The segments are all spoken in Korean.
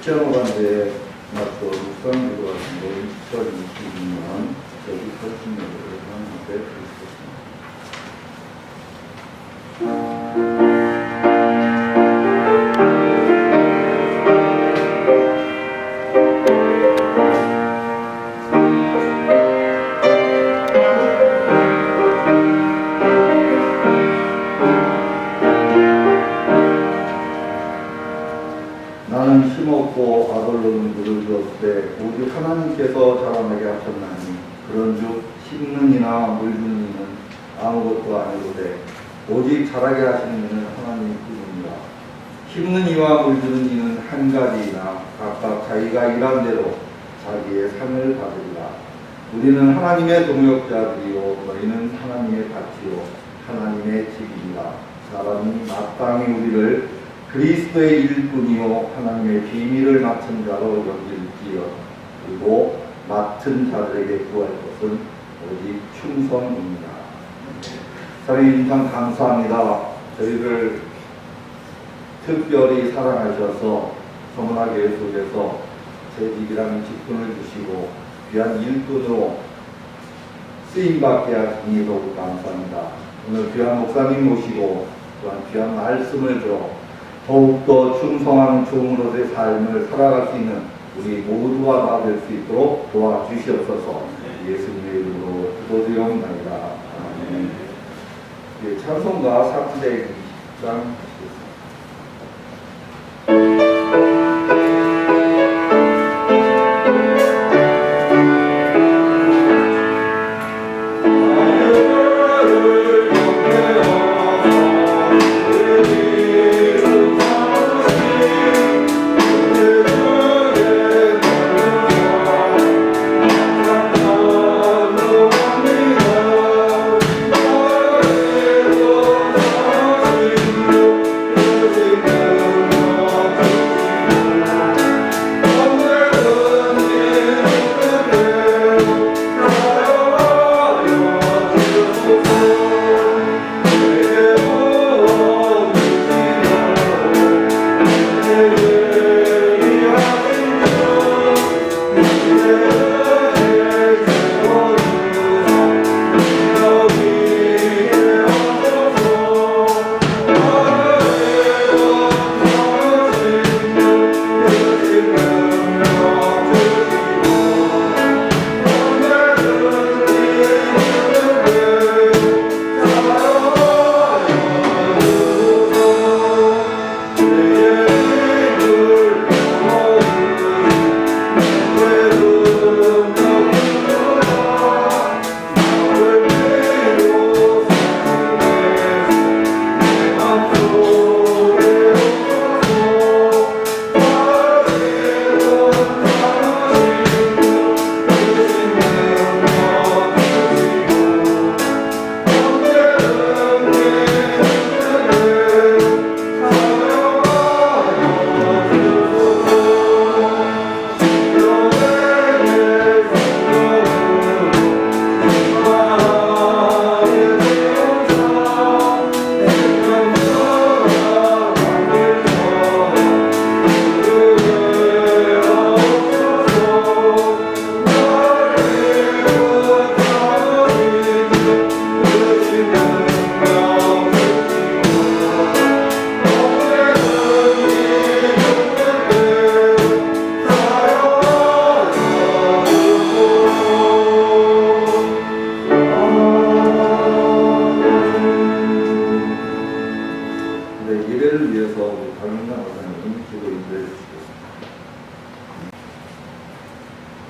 시장호반대에 맞고 육상기도 같은 2022년 저기 80년으로 한국에 있었습니다. 나는 힘없고 아들로는 물을 주었을 때 오직 하나님께서 자라나게 하셨나니 그런즉 심는 이나 물 주는 이는 아무것도 아니로되 오직 자라게 하시는 이는 하나님 뿐입니다. 심는 이와 물 주는 이는 한 가지이나 각각 자기가 일한 대로 자기의 상을 받으리라. 우리는 하나님의 동역자들이요 너희는 하나님의 밭이요 하나님의 집이니라. 사람이 마땅히 우리를 그리스도의 일꾼이요 하나님의 비밀을 맡은 자로 여길지어 그리고 맡은 자들에게 구할 것은 오직 충성입니다. 저희 참 감사합니다. 저희를 특별히 사랑하셔서 서문화교회 속에서 제 집이라는 직분을 주시고 귀한 일꾼으로 쓰임받게 하시니 더욱 감사합니다. 오늘 귀한 목사님 모시고 또한 귀한 말씀을 들어 더욱더 충성한 종으로서의 삶을 살아갈 수 있는 우리 모두가 다 될 수 있도록 도와주시옵소서. 예수님의 이름으로 기도드리옵나이다. 아멘. 찬송가 4장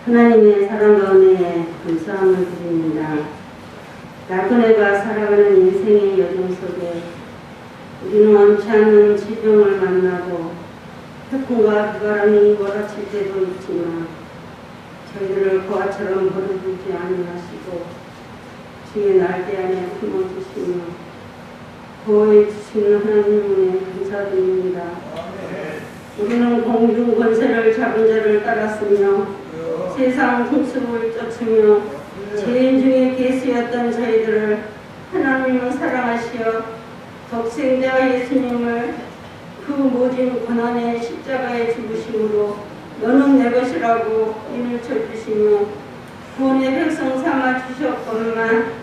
하나님의 사랑 가운데 감사함을 드립니다. 나그네가 살아가는 인생의 여정 속에 우리는 원치 않는 질병을 만나고 태풍과 비바람이 몰아칠 때도 있지만 저희들을 고아처럼 버려두지 아니하시고 주의 날개 안에 품어주시며 보호해 주시는 하나님의 감사드립니다. 우리는 공중 권세를 잡은 자를 따랐으며 세상 풍습을 쫓으며 죄인 중에 계수였던 저희들을 하나님은 사랑하시어 독생자 예수님을 그 모진 고난의 십자가에 죽으심으로 너는 내 것이라고 인을 쳐주시며 구원의 백성 삼아 주셨건만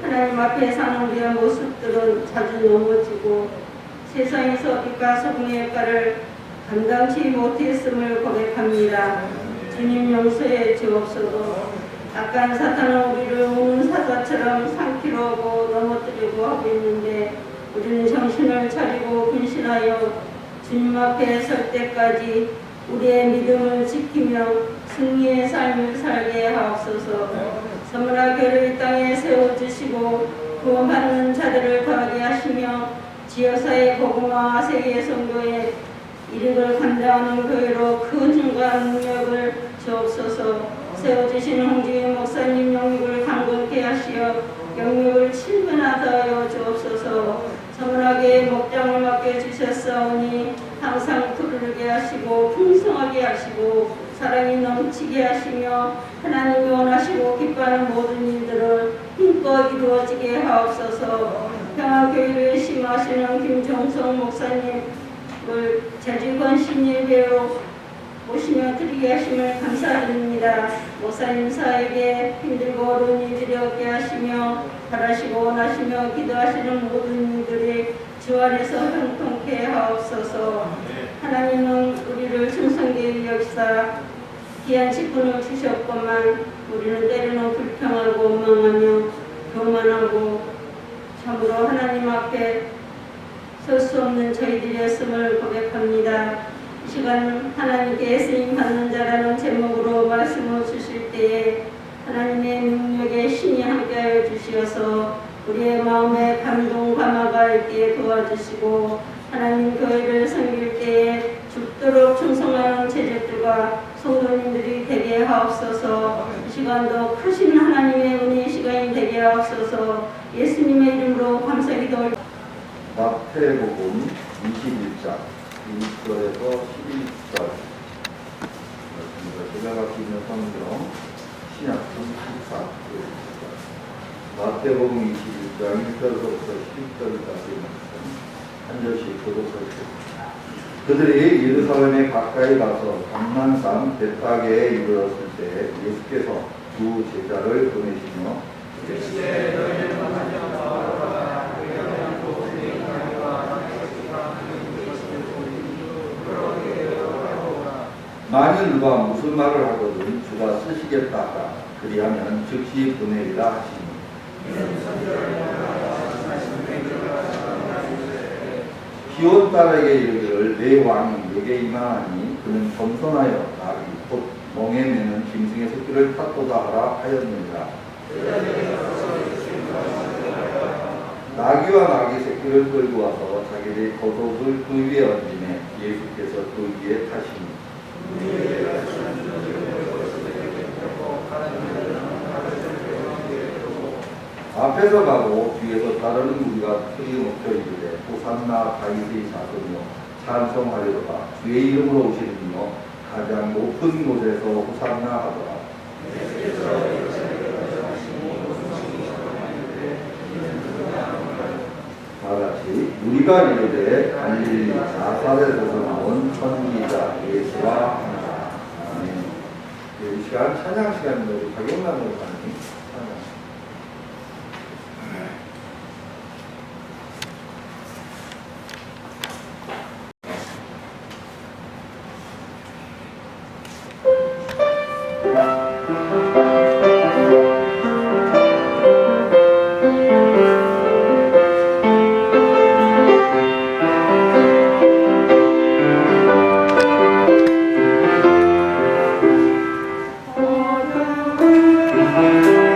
하나님 앞에 사는 우리의 모습들은 자주 넘어지고 세상에서 빛과 소금의 역할을 감당치 못했음을 고백합니다. 주님 용서해 주옵소서. 악한 사탄은 우리를 우는 사자처럼 삼키려 하고 넘어뜨리고 하고 있는데 우리는 정신을 차리고 근신하여 주님 앞에 설 때까지 우리의 믿음을 지키며 승리의 삶을 살게 하옵소서. 선물아 교회를 이 땅에 세워주시고 구원받는 자들을 더하게 하시며 지역사회 복음화 세계 선교에 이력을 감당하는 교회로 큰 힘과 능력을 주옵소서. 세워주시는 홍지윤 목사님 영육을 강건케 하시어 영육을 친근하다 하여 주옵소서. 선물하게 목장을 맡겨주셨사오니 항상 푸르르게 하시고 풍성하게 하시고 사랑이 넘치게 하시며 하나님이 원하시고 기뻐하는 모든 일들을 힘껏 이루어지게 하옵소서. 평화교회를 심하시는 김종성 목사님을 제주권 신일배로 모시며 드리게 하심을 감사드립니다. 목사님 사에게 힘들고 어려운 일들이 없게 하시며 바라시고 원하시며 기도하시는 모든 이들이 주 안에서 형통케 하옵소서. 하나님은 우리를 충성되게 역사 귀한 직분을 주셨건만 우리는 때로는 불평하고 원망하며 교만하고 참으로 하나님 앞에 설 수 없는 저희들이었음을 고백합니다. 이 시간 하나님께 쓰임 받는 자라는 제목으로 말씀을 주실 때에 하나님의 능력에 신이 함께하여 주시어서 우리의 마음에 감동 감화가 있게 도와주시고 하나님 교회를 섬길 때에 죽도록 충성하는 제자들과 성도님들이 되게 하옵소서. 이 시간도 크신 하나님의 은혜의 시간이 되게 하옵소서. 예수님의 이름으로 감사기도. 마태복음 21장 1절에서 11절 제가 갖고 있는 성경 신약품 14 마태복음 21장 1절부터 11절까지 한 절씩 교독하겠습니다. 그들이 예루살렘에 가까이 가서 감난산 베타게에 이르렀을 때 예수께서 두 제자를 보내시며 만일 누가 무슨 말을 하거든 주가 쓰시겠다 하라. 그리하면 즉시 보내리라 하시니 기온 딸에게 이르기를 내 왕이 내게 임하니 그는 겸손하여 나귀 곧 멍에 매는 짐승의 새끼를 탔도다 하라 하였느니라. 나귀와 나귀 새끼를 끌고 와서 자기의 겉옷을 그 위에 얹으매 예수께서 그 위에 타시니 앞에서 가고 뒤에서 따르는 우리가 틀림없어 이르되 호산나 다윗의 자손이여 찬송하리로다. 주의 이름으로 오시는 이여 가장 높은 곳에서 호산나 하더라. 다같이 우리가 이르되 갈릴리 나사렛에서 나온 선지자 예수와 하나라. 아멘. 이 시간 찬양 시간으로 가격만으로 가는 찬양. Oh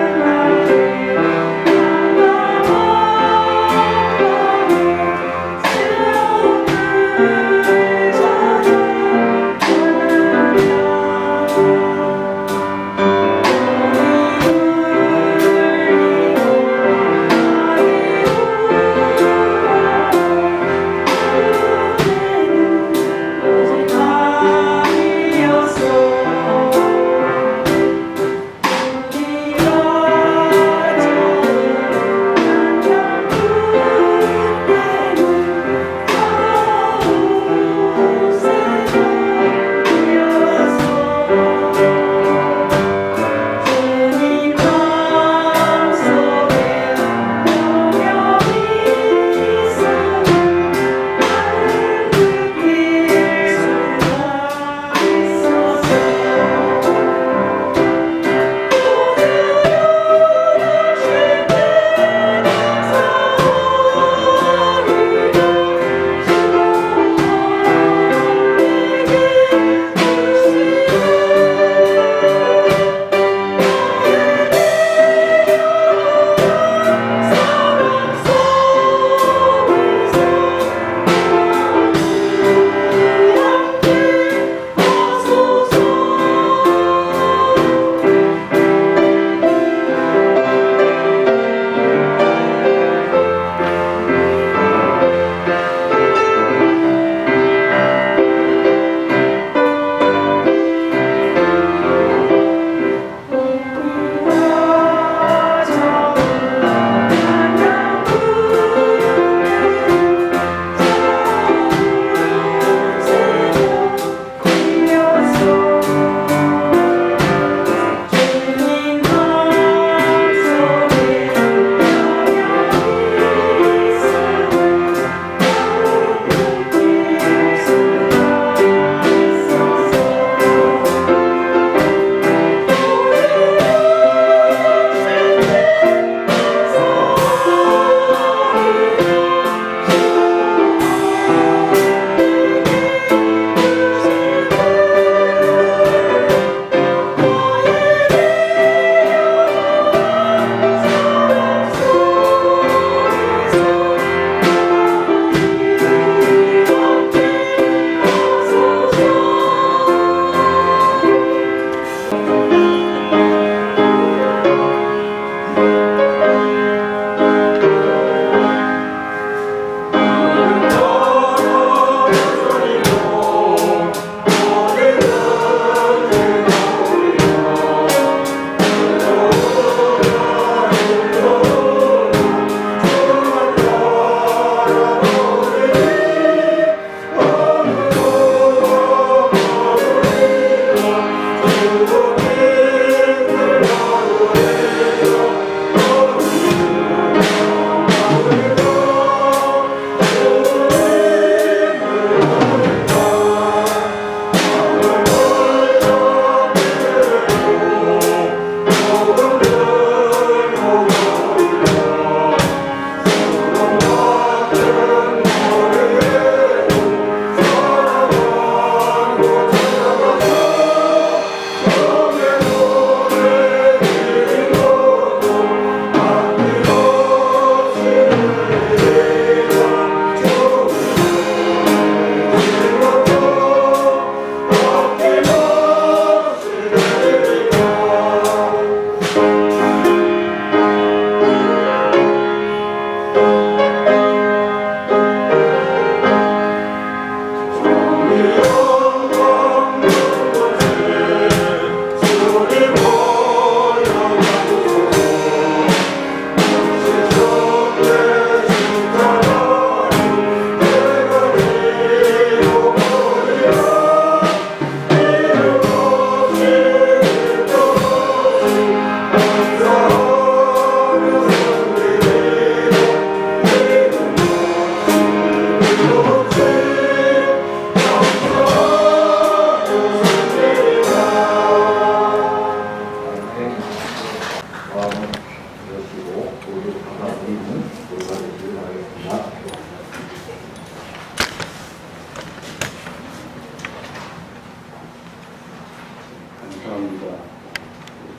감사합니다.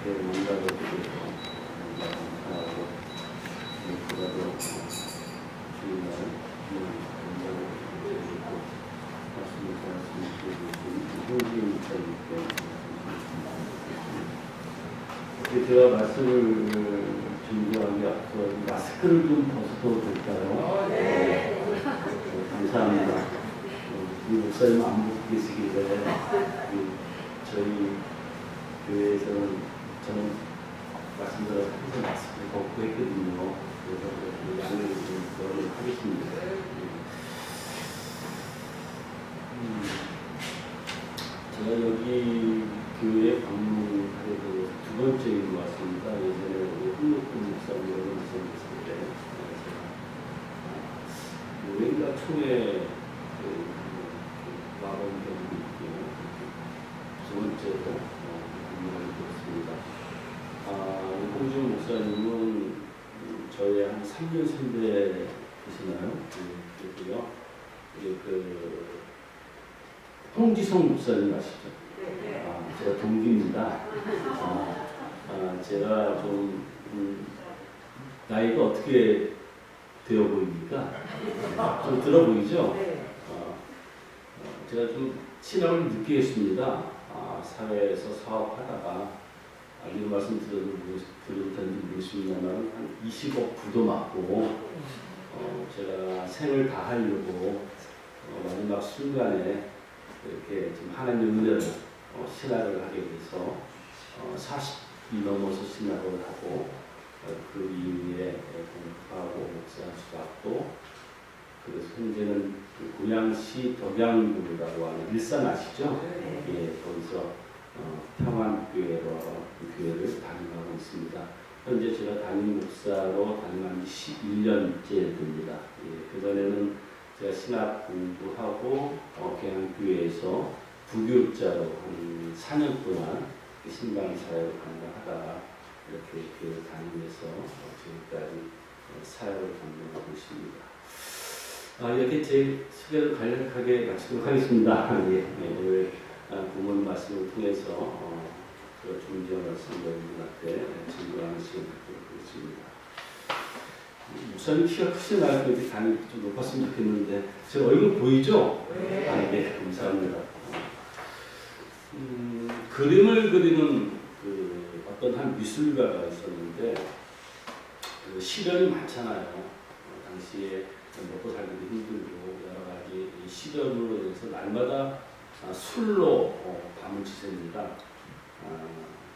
이렇게 만나게 되어서 감사하고 그래도 주일날 만나고 드리고 말씀을 전해주신 홍진 목사님께 제가 말씀을 준비하기 앞서 마스크를 좀 벗어도 될까요? 네. 감사합니다. 이 목사님 안 벗고 계시길래 저희 교회에서는 저는 말씀대로 항상 마스크를 벗고 했거든요. 그래서 양해를 좀 구하도록 하겠습니다. 제가 여기 교회 방문하려고 두 번째인 것 같습니다. 예전에 우리 흥록군 목사님이라고 말씀드렸을 때 제가 왠가 총회 마법이 있고 두 번째로 방문하게 되었습니다. 홍준 목사님은 저희 한 3년 선배이시나요? 그리고요. 홍지성 목사님 아시죠? 제가 동기입니다. 제가 좀 나이가 어떻게 되어 보입니까? 좀 들어 보이죠? 제가 좀 신앙을 늦게 했습니다. 사회에서 사업하다가 이런 말씀 들어도 되는지 모르겠습니다만 한 20억 부도 맞고 제가 생을 다 하려고 마지막 순간에 이렇게 지금 하나님의 은혜로 신학을 하게 돼서 40이 넘어서 신학을 하고 그 이후에 공부하고 목사 수학도 그래서 현재는 고양시 덕양구라고 하는 일산 아시죠? 예, 거기서 평안교회로 교회를 담임하고 있습니다. 현재 제가 담임 목사로 담임한 지 11년째 됩니다. 예, 그전에는 제가 신학 공부하고 계양교회에서 부교육자로 한 4년 동안 신방 사역을 감당하다가 이렇게 교회를 다니면서 지금까지 사역을 감당하고 있습니다. 이렇게 제 소개를 간략하게 마치도록 하겠습니다. 예, 오늘 부모님 말씀을 통해서 중지한 말씀을 여러분한테 증거하는 시간을 갖도록 하겠습니다. 목사님 키가 크시나요? 이렇게 단이 좀 높았으면 좋겠는데 제 얼굴 보이죠? 네. 네, 감사합니다. 그림을 그리는 어떤 한 미술가가 있었는데 시련이 많잖아요. 당시에 먹고 살기도 힘들고 여러 가지 시련으로 인해서 날마다 술로 밤을 지셉니다.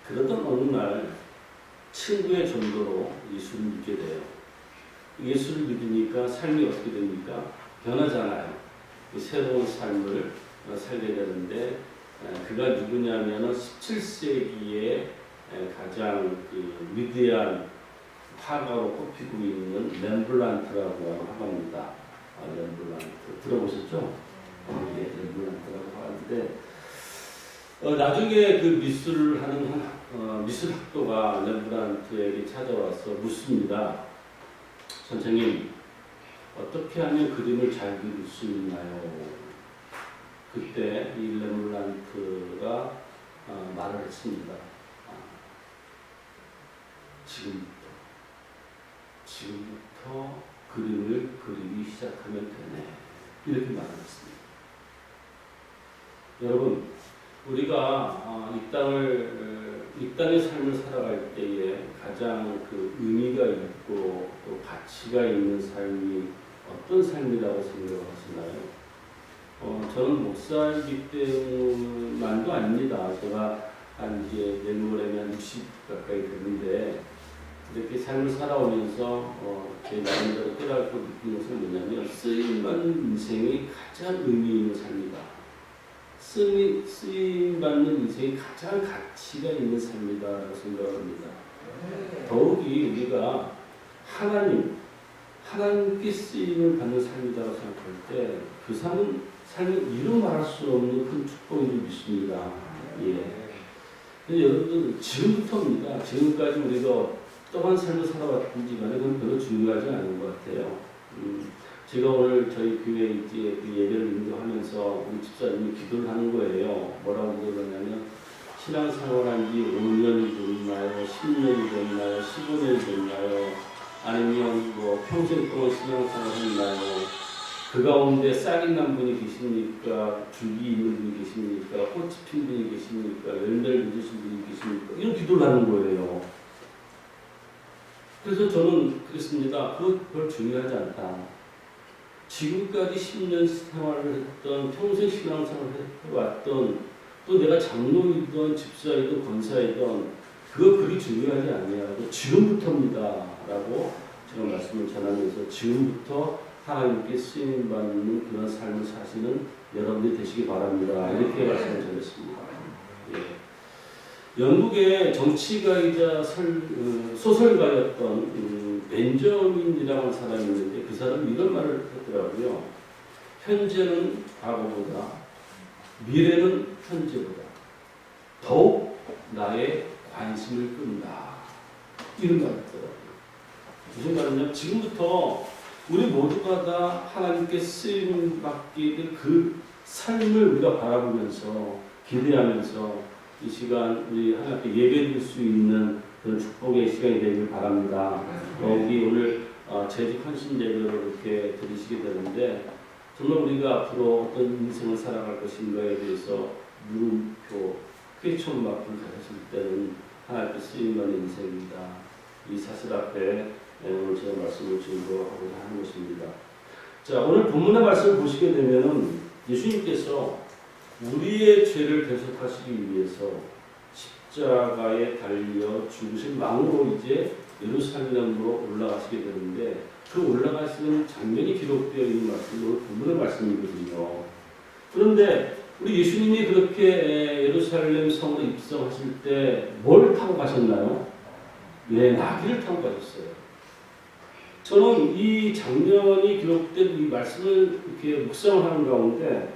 그러던 어느 날 친구의 전도로 예수를 믿게 돼요. 예수를 믿으니까 삶이 어떻게 됩니까? 변하잖아요. 새로운 삶을 살게 되는데 그가 누구냐면 17세기에 가장 위대한 화가로 꼽히고 있는 렘블란트라고 하는 화가입니다. 렘블란트 들어보셨죠? 예, 렘블란트라고 하는데 나중에 그 미술을 하는 미술학도가 렘블란트에게 찾아와서 묻습니다. 선생님, 어떻게 하면 그림을 잘 그릴 수 있나요? 그때 이 렘블란트가 말을 했습니다. 지금부터 그림을 그리기 시작하면 되네. 이렇게 말을 했습니다. 여러분, 우리가 이 땅의 삶을 살아갈 때에 가장 의미가 있고 또 가치가 있는 삶이 어떤 삶이라고 생각하시나요? 저는 목사이기 때문만도 아닙니다. 제가 이제 내일 모레면 한 60 가까이 됐는데 이렇게 삶을 살아오면서 제 나름대로 깨닫고 느끼는 것은 뭐냐면 쓰임받는 인생이 가장 의미 있는 삶이다. 쓰임받는 인생이 가장 가치가 있는 삶이다라고 생각합니다. 더욱이 우리가 하나님께 쓰임을 받는 삶이라고 생각할 때 그 삶은 이루 말할 수 없는 큰 축복인 줄 믿습니다. 예. 근데 여러분들 지금부터입니다. 지금까지 우리가 어떠한 삶을 살아왔든지 간에 그건 별로 중요하지 않은 것 같아요. 제가 오늘 저희 교회 이제 그 예배를 인도하면서 우리 집사님이 기도를 하는 거예요. 뭐라고 그러냐면 신앙생활한 지 5년이 됐나요? 10년이 됐나요? 15년이 됐나요? 아니면 뭐 평생 동안 신앙생활 했나요? 그 가운데 싹이 난 분이 계십니까? 죽이 있는 분이 계십니까? 꽃이 핀 분이 계십니까? 열매를 맺으신 분이 계십니까? 이런 기도를 하는 거예요. 그래서 저는 그랬습니다. 그걸 중요하지 않다. 지금까지 10년 생활을 했던, 평생 신앙생활을 해왔던, 또 내가 장로이든 집사이든 권사이든 그거 그리 중요하지 아니하고 지금부터입니다 라고 제가 말씀을 전하면서 지금부터 하나님께 쓰임받는 그런 삶을 사시는 여러분들이 되시기 바랍니다. 이렇게 말씀을 전했습니다. 예. 영국의 정치가이자 소설가였던 벤저민이라고 하는 사람이 있는데 그 사람이 이런 말을 했더라고요. 현재는 과거보다 미래는 현재보다 더욱 나의 관심을 끈다. 이런 말을 했더라고요. 무슨 말이냐면 지금부터 우리 모두가 다 하나님께 쓰임받게 될 그 삶을 우리가 바라보면서 기대하면서 이 시간 우리 하나님께 예배드릴 수 있는 그런 축복의 시간이 되길 바랍니다. 여기 오늘 재직 헌신 예배로 이렇게 드리시게 되는데 정말 우리가 앞으로 어떤 인생을 살아갈 것인가에 대해서 물음표, 퀘스천 마크를 가졌을 때는 하나님께 쓰임받는 인생입니다. 이 사실 앞에 오늘 제가 말씀을 증거하고자 하는 것입니다. 자, 오늘 본문의 말씀을 보시게 되면 예수님께서 우리의 죄를 대속하시기 위해서 십자가에 달려 죽으신 망으로 이제 예루살렘으로 올라가시게 되는데 그 올라가시는 장면이 기록되어 있는 말씀이 오늘 본문의 말씀이거든요. 그런데 우리 예수님이 그렇게 예루살렘 성으로 입성하실 때 뭘 타고 가셨나요? 네, 나귀를 타고 가셨어요. 저는 이 장면이 기록된 이 말씀을 이렇게 묵상을 하는 가운데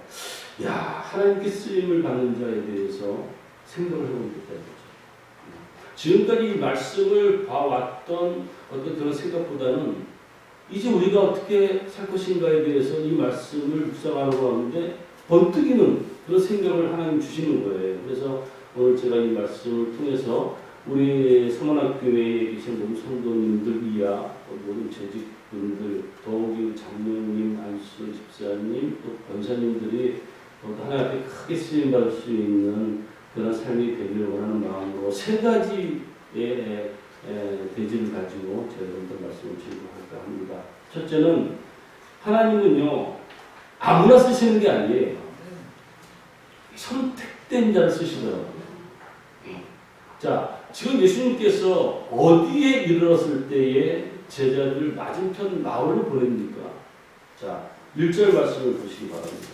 야, 하나님께 쓰임을 받는 자에 대해서 생각을 해보게 됐다는 거죠. 지금까지 이 말씀을 봐왔던 어떤 그런 생각보다는 이제 우리가 어떻게 살 것인가에 대해서 이 말씀을 묵상하려고 하는데 번뜩이는 그런 생각을 하나님 주시는 거예요. 그래서 오늘 제가 이 말씀을 통해서 우리 서문학교회에 계신 모든 성도님들 이야 모든 재직분들 더욱이 장로님, 안수 집사님, 또 권사님들이 하나님 앞에 크게 쓰임받을 수 있는 그런 삶이 되기를 원하는 마음으로 세 가지의 대지를 가지고 제가 여러분들 말씀을 증거할까 합니다. 첫째는 하나님은요 아무나 쓰시는 게 아니에요. 선택된 자를 쓰시더라고요. 자, 지금 예수님께서 어디에 이르렀을 때에 제자들 맞은편 마을을 보냅니까? 자, 1절 말씀을 보시기 바랍니다.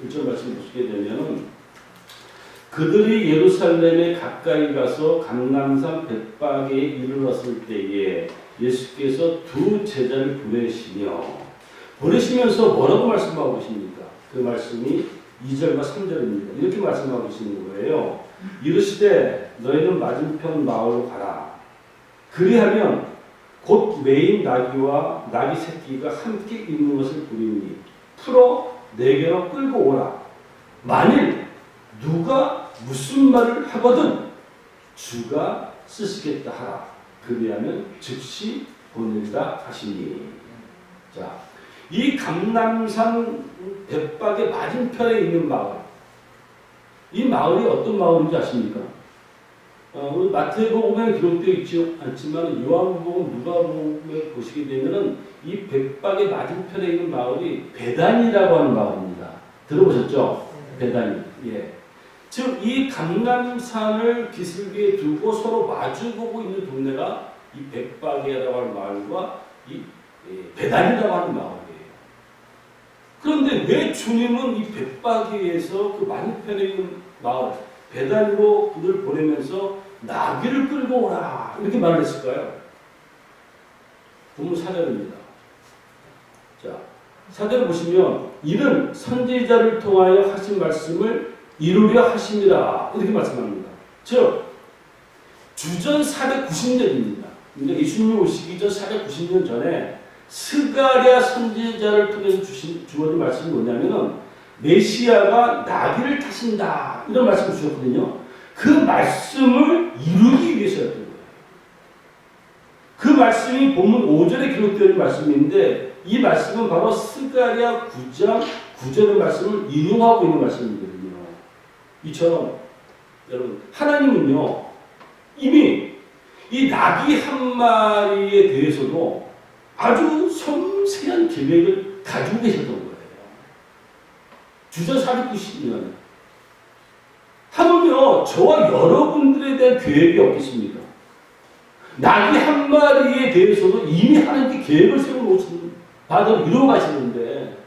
1절 말씀 보시게 되면 그들이 예루살렘에 가까이 가서 감람산 벳박에 이르렀을 때에 예수께서 두 제자를 보내시면서 뭐라고 말씀하고 계십니까? 그 말씀이 2절과 3절입니다. 이렇게 말씀하고 계시는 거예요. 이르시되 너희는 맞은편 마을로 가라. 그리하면 곧 메인 나귀와 나귀 새끼가 함께 있는 것을 보리니 풀어 내게로 끌고 오라. 만일 누가 무슨 말을 하거든 주가 쓰시겠다 하라. 그리하면 즉시 보내리라 하시니. 자, 이 감람산 벳박의 맞은편에 있는 마을. 이 마을이 어떤 마을인지 아십니까? 우리 마태복음에 기록되어 있지 않지만 요한복음, 누가복음에 보시게 되면은 이 벳박의 맞은편에 있는 마을이 베단이라고 하는 마을입니다. 들어보셨죠? 베단이. 예. 즉 이 감람산을 기슭에 두고 서로 마주보고 있는 동네가 이 벳박이라고 하는 마을과 이 베단이라고 하는 마을이에요. 그런데 왜 주님은 이 벳박이에서 그 맞은편에 있는 마을 베단으로 그들 보내면서 나귀를 끌고 오라 이렇게 말을 했을까요? 본문 4절입니다. 자, 4절 보시면 이는 선지자를 통하여 하신 말씀을 이루려 하심이라 이렇게 말씀합니다. 즉 주전 490년입니다. 그러니까 예수님 오시기 전 490년 전에 스가랴 선지자를 통해서 주어진 말씀이 뭐냐면은 메시아가 나귀를 타신다 이런 말씀을 주셨거든요. 그 말씀을 이루기 위해서였던 거예요. 그 말씀이 본문 5절에 기록되어 있는 말씀인데 이 말씀은 바로 스가랴 9장 9절의 말씀을 인용하고 있는 말씀이거든요. 이처럼 여러분 하나님은요 이미 이 나귀 한 마리에 대해서도 아주 섬세한 계획을 가지고 계셨던 거예요. 주전 490년 하물며 저와 여러분들에 대한 계획이 없겠습니까? 나귀 한 마리에 대해서도 이미 하나님께 계획을 세워놓으신 바로 이루어 가시는데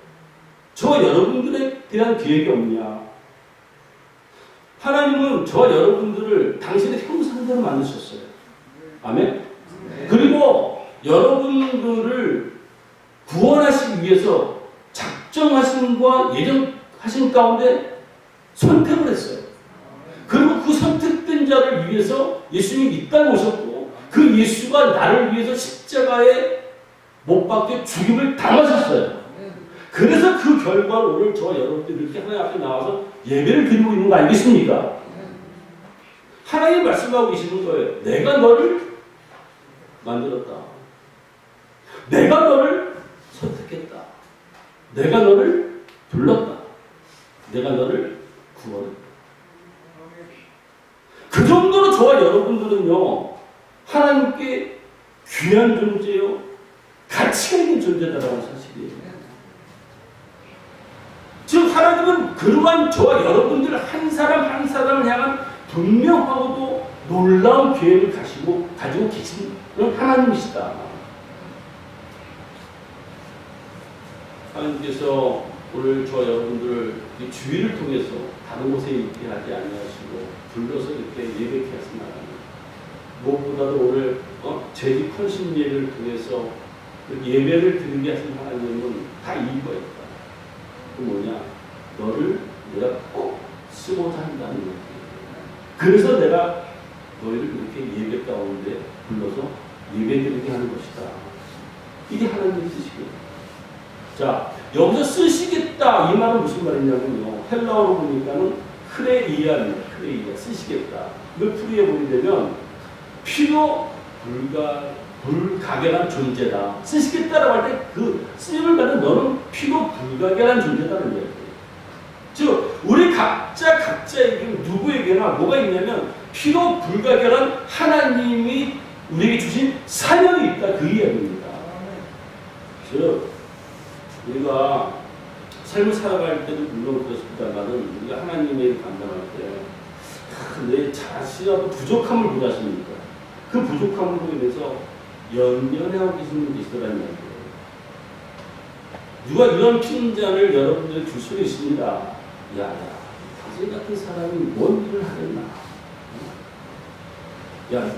저와 여러분들에 대한 계획이 없냐? 하나님은 저와 여러분들을 당신의 형상대로 만드셨어요. 아멘? 그리고 여러분들을 구원하시기 위해서 작정하신과 예정하신 가운데 선택을 했어요. 그리고 그 선택된 자를 위해서 예수님이 이 땅에 오셨고 그 예수가 나를 위해서 십자가에 못 박혀 죽임을 당하셨어요. 그래서 그 결과로 오늘 저와 여러분들이 이렇게 하나님 앞에 나와서 예배를 드리고 있는 거 알겠습니까? 하나님 말씀하고 계시는 거예요. 내가 너를 만들었다. 내가 너를 선택했다. 내가 너를 불렀다. 내가 너를 구원했다. 그 정도로 저와 여러분들은요, 하나님께 귀한 존재요, 가치가 있는 존재다라는 사실이에요. 즉, 하나님은 그러한 저와 여러분들 한 사람 한 사람을 향한 분명하고도 놀라운 계획을 가지고 계시는 하나님이시다. 하나님께서 오늘 저와 여러분들을 주의를 통해서 다른 곳에 있게 하지 아니하시고 불러서 이렇게 예배케 하시나. 무엇보다도 오늘 재직 헌신 예배를 통해서 예배를 드리게 하신 하나님은 다 이유가 있다. 그 뭐냐? 너를 내가 꼭 쓰고자 한다는 거예요. 그래서 내가 너희를 이렇게 예배 가운데 불러서 예배드리게 하는 것이다. 이게 하나님의 뜻이거든요. 자, 여기서 쓰시겠다 이 말은 무슨 말이냐면요. 헬라어로 보니까는 크레이아입니다. 크레이아, 쓰시겠다. 이걸 풀이해 보게 되면 필요 불가결한 존재다. 쓰시겠다라고 할 때 그 쓰임을 받는 너는 필요 불가결한 존재다는 거예요. 즉 우리 각자에게 누구에게나 뭐가 있냐면 필요 불가결한 하나님이 우리에게 주신 사명이 있다. 그 이야기입니다. 즉 우리가 삶을 살아갈 때도 물론 그렇습니다만은 우리가 하나님의 일을 감당할 때 내 자신하고 부족함을 보자십니까? 그 부족함으로 인해서 연연하고 계시는 분이 있더라는 거예요. 누가 이런 핀잔을 여러분들에게 줄 수 있습니다. 야, 당신 같은 사람이 뭔 일을 하겠나? 야,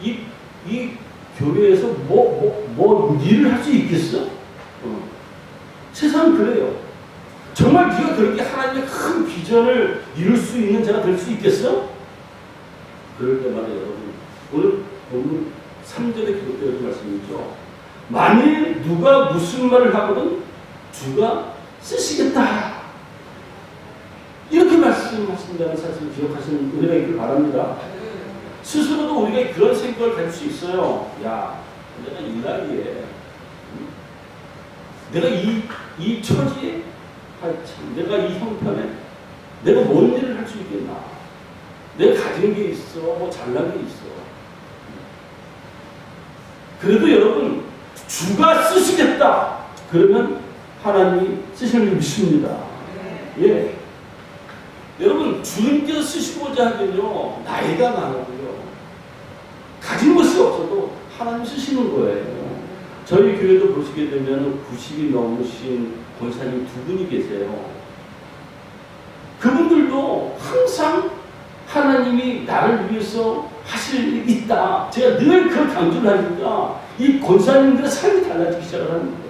이 교회에서 뭐 일을 할 수 있겠어? 세상은 그래요. 정말 네가 그렇게 하나님의 큰 비전을 이룰 수 있는 자가 될 수 있겠어? 그럴 때마다 여러분, 오늘 본문 3절에 기록되어 있는 말씀이죠. 만일 누가 무슨 말을 하거든 주가 쓰시겠다. 이렇게 말씀하신다는 사실을 기억하시는 우리가 있길 바랍니다. 스스로도 우리가 그런 생각을 가질 수 있어요. 야, 내가 이 나이에 내가 이 처지에 내가 이 형편에 내가 뭔 일을 할 수 있겠나? 내가 가진 게 있어, 뭐 잘난 게 있어. 그래도 여러분 주가 쓰시겠다. 그러면 하나님이 쓰시는 줄 믿습니다. 예. 여러분 주님께서 쓰시고자 하면요 나이가 많아도요 가진 것이 없어도 하나님 쓰시는 거예요. 저희 교회도 보시게 되면 90이 넘으신 권사님 2분이 계세요. 그분들도 항상 하나님이 나를 위해서 하실 일이 있다. 제가 늘 그걸 강조를 하니까 이 권사님들의 삶이 달라지기 시작을 하는 거예요.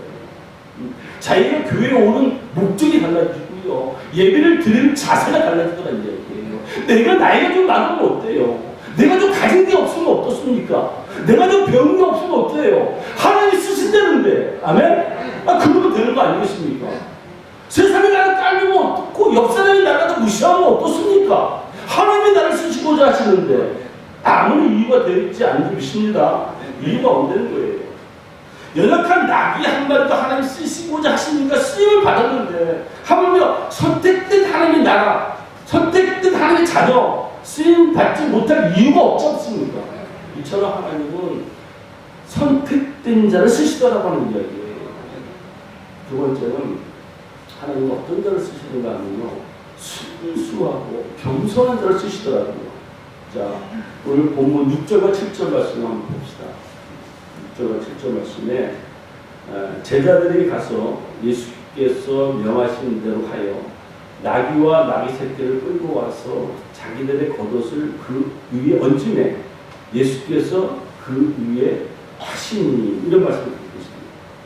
자기가 교회에 오는 목적이 달라지고요. 예배를 드리는 자세가 달라지더라는 얘기예요. 내가 나이가 좀 많으면 어때요? 내가 좀 가진 게 없으면 어떻습니까? 내가 좀 배운 게 없으면 어때요? 하나님이 쓰신다는데, 아멘? 그러면 되는 거 아니겠습니까? 세상이 나를 깔리면 어떻고, 옆 사람이 나를 무시하면 어떻습니까? 하나님이 나를 쓰시는 쓰시고자 하시는데 아무리 이유가 되지 않는 믿습니다. 이유가 없는 거예요. 연약한 나귀 한 마리도 하나님 쓰시고자 하시니까 쓰임을 받았는데 하물며 선택된 하나님의 나라, 선택된 하나님의 자녀 쓰임 받지 못할 이유가 없지 않습니까? 이처럼 하나님은 선택된 자를 쓰시더라고 하는 이야기예요. 두 번째는 하나님은 어떤 자를 쓰시는가 하면요, 순수하고 겸손한 자를 쓰시더라고요. 자, 오늘 본문 6절과 7절 말씀 한번 봅시다. 6절과 7절 말씀에 제자들이 가서 예수께서 명하신 대로 하여 나귀와 나귀 새끼를 끌고 와서 자기들의 겉옷을 그 위에 얹음에 예수께서 그 위에 하시니, 이런 말씀을 듣고 있습니다.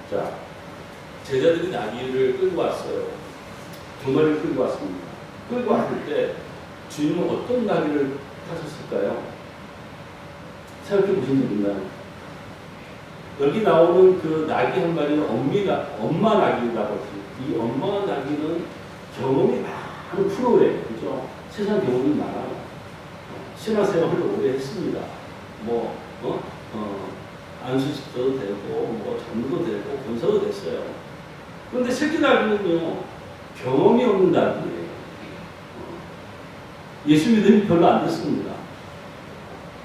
자, 제자들이 나귀를 끌고 왔어요. 두 마리를 끌고 왔습니다. 끌고 왔을 때 주님은 어떤 나귀를 타셨을까요? 생각해 보신 적 있나요? 여기 나오는 그 나귀 한 마리는 엄마 나귀라고 합니다. 이 엄마 나귀는 경험이 많은 프로예요. 그죠? 세상 경험이 많아요. 신앙생활을 오래 했습니다. 안수집도 되고, 전도 되고, 권사도 됐어요. 그런데 새끼 나귀는요, 경험이 없는 나귀예요. 예수 믿음이 별로 안 됐습니다.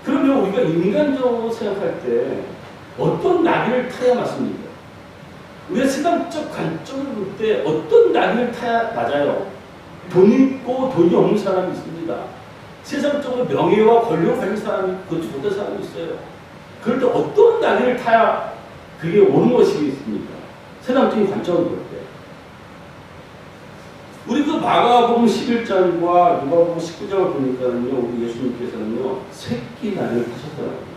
그러면 우리가 인간적으로 생각할 때 어떤 나귀를 타야 맞습니까? 우리가 세상적 관점을 볼 때 어떤 나귀를 타야 맞아요? 돈 있고 돈이 없는 사람이 있습니다. 세상적으로 명예와 권력을 가진 사람이 그것도 못한 사람이 있어요. 그럴 때 어떤 나귀를 타야 그게 옳은 것이겠습니까? 세상적인 관점을 볼 때. 우리 그 마가복음 11장과 누가복음 19장을 보니까는요, 우리 예수님께서는요, 새끼 나귀를 타셨더라고요.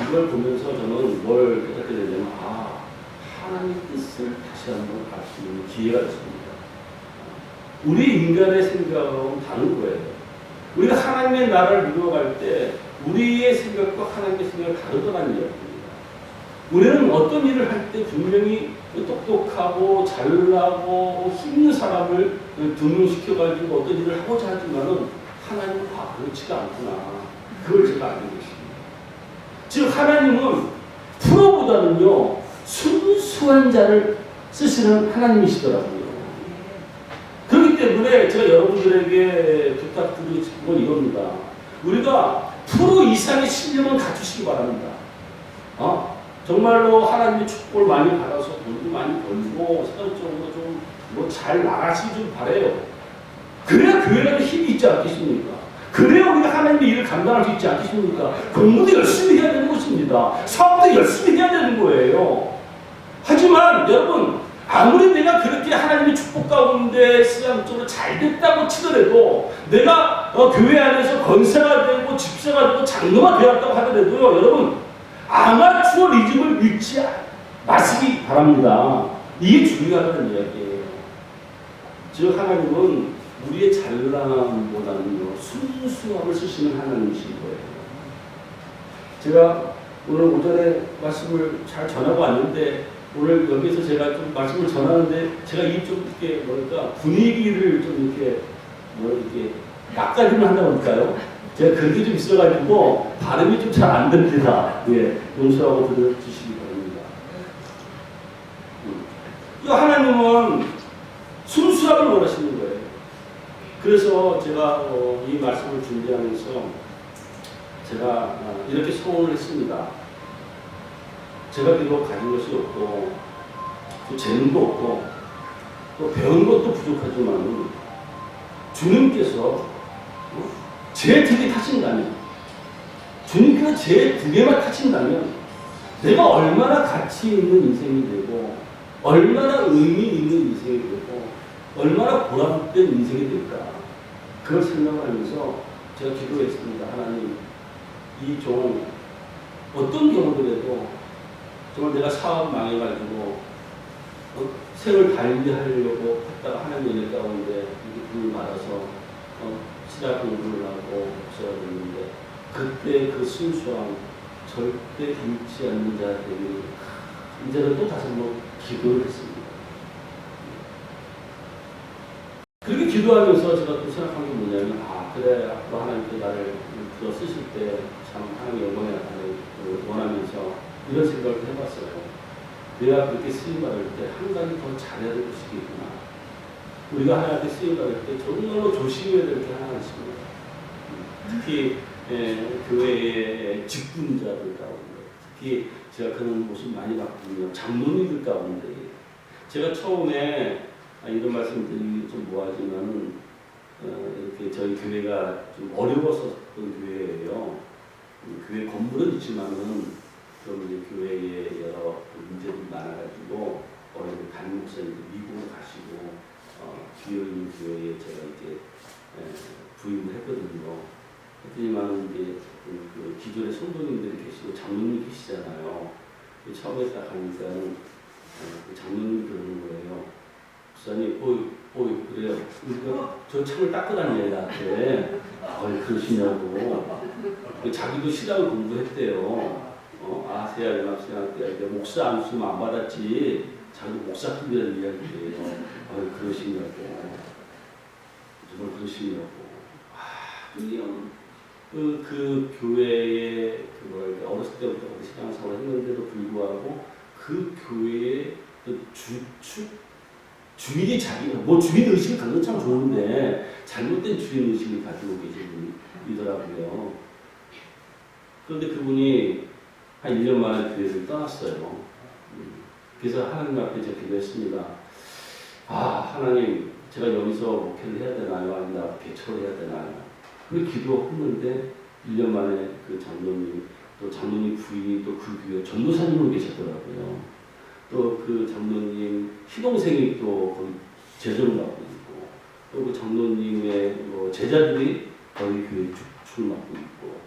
이걸 보면서 저는 뭘 깨닫게 되냐면, 하나님의 뜻을 다시 한번 알 수 있는 기회가 됐습니다. 우리 인간의 생각은 다른 거예요. 우리가 하나님의 나라를 이루어갈 때 우리의 생각과 하나님의 생각이 다르다는 이야기입니다. 우리는 어떤 일을 할 때 분명히 똑똑하고 잘나고 힘있는 사람을 등용시켜가지고 어떤 일을 하고자 하지만은 하나님은 그렇지가 않구나. 그걸 제가 알게 됐습니다. 즉 하나님은 프로보다는요, 순수한 자를 쓰시는 하나님이시더라고요. 그렇기 때문에 제가 여러분들에게 부탁드리고 싶은 건 이겁니다. 우리가 프로 이상의 신념을 갖추시기 바랍니다. 정말로 하나님의 축복을 많이 받아서 돈도 많이 벌고 세상적으로 좀 잘 나가시기 좀 바래요. 그래야 교회라는 힘이 있지 않겠습니까? 그래야 우리가 하나님의 일을 감당할 수 있지 않겠습니까? 공부도 열심히 해야 되는 것입니다. 사업도 열심히 해야 되는 거예요. 하지만 여러분, 아무리 내가 그렇게 하나님의 축복 가운데 신앙적으로 잘 됐다고 치더라도, 내가 교회 안에서 권사가 되고 집사가 되고 장로가 되었다고 하더라도요, 여러분, 아마추어리즘을 믿지 마시기 바랍니다. 이게 중요하다는 이야기예요. 즉 하나님은 우리의 잘남보다는요, 순수함을 쓰시는 하나님이신 거예요. 제가 오늘 오전에 말씀을 잘 전하고 왔는데, 오늘 여기서 제가 좀 말씀을 전하는데, 제가 이 좀 이렇게 분위기를 좀 이렇게 낚아림을 한다고 할까요? 제가 그게 좀 있어가지고 발음이 좀 잘 안 됩니다. 예, 용서하고 들어주시기 바랍니다. 이 하나님은 순수함을 원하시는 거예요. 그래서 제가 이 말씀을 준비하면서 제가 이렇게 소원을 했습니다. 제가 비록 가진 것이 없고, 또 재능도 없고, 또 배운 것도 부족하지만 주님께서 제 등에 타신다면, 주님께서 제 등에만 타신다면 내가 얼마나 가치 있는 인생이 되고, 얼마나 의미 있는 인생이 되고, 얼마나 보람된 인생이 될까, 그걸 생각하면서 제가 기도했습니다. 하나님, 이 종 어떤 경우더라도 정말 내가 사업 망해가지고 생을 달리하려고 했다가 하나님의 일 가운데 이렇게 부름을 받아서 시작 공부를 하고 목사가 됐는데, 그때 그 순수함 절대 잃지 않는 자들이 이제는 또 다시 한번 기도를 했습니다. 그렇게 기도하면서 제가 또 생각한 게 뭐냐면, 그래 가운데 앞으로 하나님께 나를 불러 쓰실 때 참 하나님의 영광에 나타나길 원하면서 이런 생각을 해봤어요. 내가 그렇게 쓰임받을 때 한 가지 더 잘해야 될 것이 있구나. 우리가 하나님께 쓰임받을 때 정말로 조심해야 될 게 하나가 있습니다. 특히 교회의 직분자들 가운데, 특히 제가 그런 모습 많이 봤거든요. 장로님들 가운데 제가 처음에 이런 말씀드리기 좀 뭐하지만 이렇게 저희 교회가 좀 어려웠었던 교회예요. 교회 건물은 있지만은 좀 이제 교회에 여러 문제들이 많아가지고 어린 담임 목사님도 미국으로 가시고 비어있는 교회에 제가 이제 부임을 했거든요. 하지만 이제 그 기존의 성도님들이 계시고 장로님 계시잖아요. 처음에 딱 가니까는 장로님이 그러는 거예요. 목사님, 그래요. 그러니까 저 창을 닦고 다녀요, 나한테. 그러시냐고. 자기도 신학을 공부했대요. 아세아 연합신학 때 목사 안 쓰면 안 받았지. 자기도 목사 팀이라는 이야기예요. 그러시냐고. 정말 그러시냐고. 그냥 그 교회에 어렸을 때부터 신앙생활을 했는데도 불구하고 그 교회의 그 주인이 자기가 주인 의식을 갖는 건 참 좋은데 잘못된 주인 의식을 가지고 계신 분이더라고요. 그런데 그분이 한 1년 만에 교회를 떠났어요. 그래서 하나님 앞에 제가 기도했습니다. 하나님, 제가 여기서 목회를 해야 되나요? 아니면 개척을 해야 되나요? 그렇게 기도했는데 1년 만에 그 장로님, 또 장로님 부인이 또 그 교회 전도사님으로 계셨더라고요. 또 그 장로님 시동생이 또 거기 제자를 맡고 있고, 또 그 장로님의 제자들이 거기 교회 축을 맡고 있고,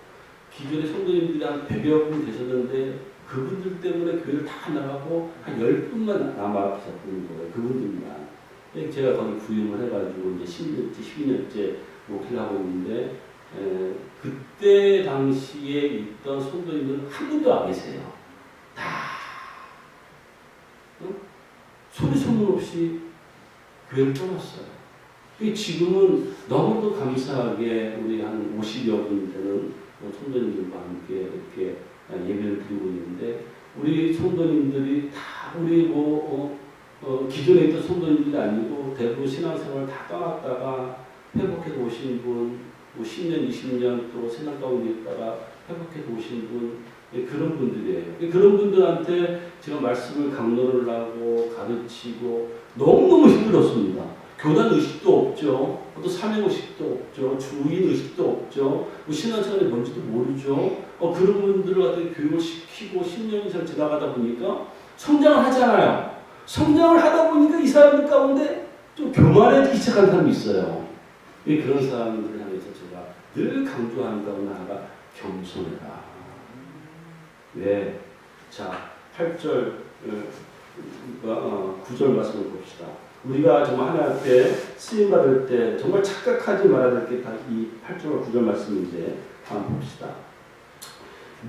기존의 성도님들이 한 100여 분 계셨는데 그분들 때문에 교회를 다 나가고 한 10분만 남아 계셨던 거예요. 그분들만. 제가 거기 부임을 해가지고 이제 10년째, 12년째 목회를 하고 있는데, 그때 당시에 있던 성도님들은 한 분도 안 계세요. 다 소리 소문 없이 교회를 떠났어요. 지금은 너무도 감사하게 우리 한 50여 분 되는 성도님들과 함께 이렇게 예배를 드리고 있는데, 우리 성도님들이 다 우리 기존에 있던 성도님들이 아니고 대부분 신앙생활 다 떠났다가 회복해 오신 분, 10년, 20년 또 신앙 가운데 있다가 회복해 오신 분, 그런 분들이에요. 그런 분들한테 제가 말씀을 강론을 하고 가르치고 너무너무 힘들었습니다. 교단 의식도 없죠. 또 사명 의식도 없죠. 주인 의식도 없죠. 신앙생활이 뭔지도 모르죠. 그런 분들을 갖다 교육을 시키고 10년 이상 지나가다 보니까 성장을 하잖아요. 성장을 하다 보니까 이 사람들 가운데 좀 교만해지기 시작한 사람이 있어요. 그런 사람들을 향해서 제가 늘 강조하는 가운데 하나가 겸손해라. 네. 자, 8절, 9절 말씀을 봅시다. 우리가 정말 하나님 앞에 쓰임받을 때 정말 착각하지 말아야 될 게 다 이 8절과 9절 말씀인데 한번 봅시다.